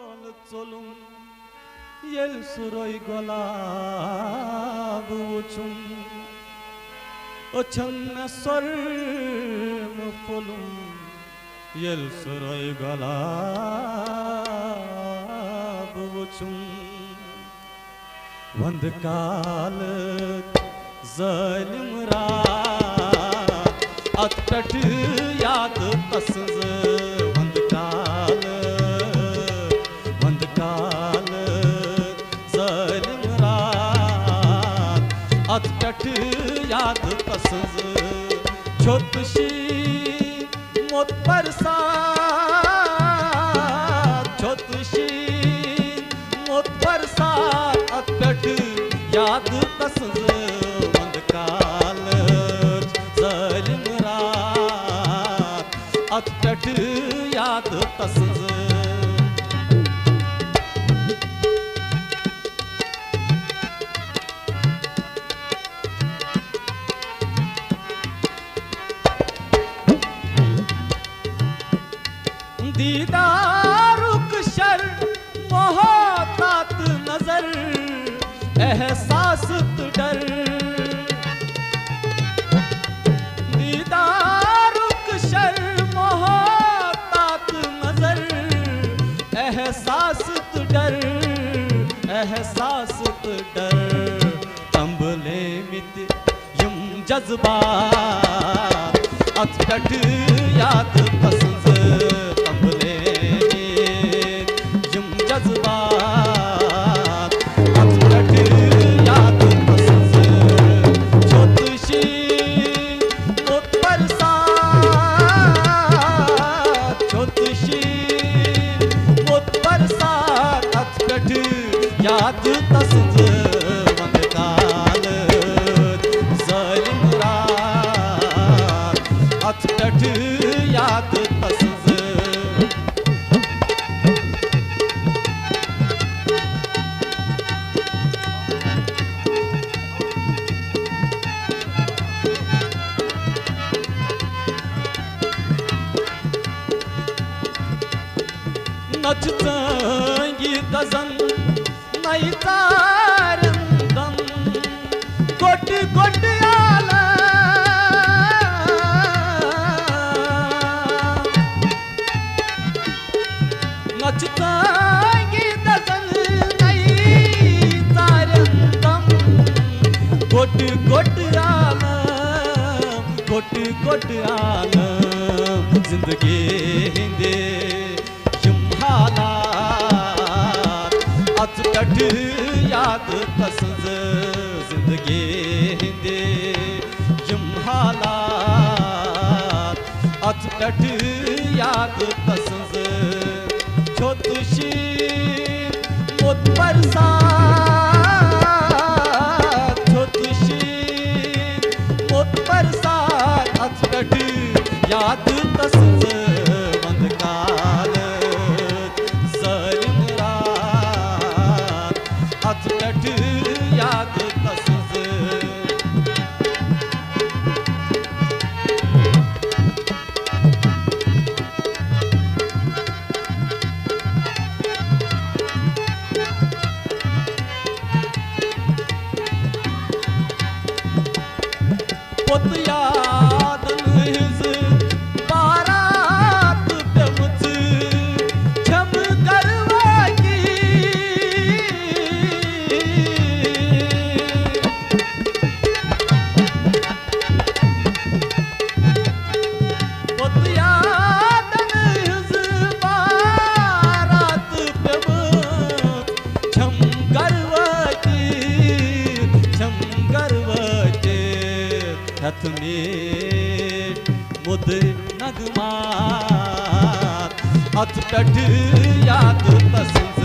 चोलुम L सुरोय गलाब वुचुम ओछम swarm फोलुम L सुरोय गलाब वुचुम one काल ज़ालिम रात अतट याद तसंज वंद काल ज़ालिम रात अतट याद तसंज छोतशी मोत बरसात छोतशी मोत बरसात अतट याद तसंज वंद काल ज़ालिम रात अतट याद तसंज दीदारुक शर मोहतात नजर एहसास डर दीदारुक शर मोहतात नजर एहसास डर तंबले मित युम जज्बात अतट याद पसंद याद तसंज वंद काल ज़ालिम रात अतट याद तसंज नचतंगी दजन नई तारंदम गोट गोट आला नचतंगी दजन नई तारंदम गोट गोट आला जिंदगी हिंदे युम हालात अतट याद तसंज जिंदगी हिंदे युम हालात अतट याद तसंज छोतशी मोत बरसात छोतशी मोत बरसात अतट याद तसंज वंद काल ज़ालिम रात अतट याद तसंज पुत याद हिज बारात प्यमुच छम करवागी पुत याद हिज बारात प्यमुच छम करवागी हथ में मुद नगमात अतट याद तसंज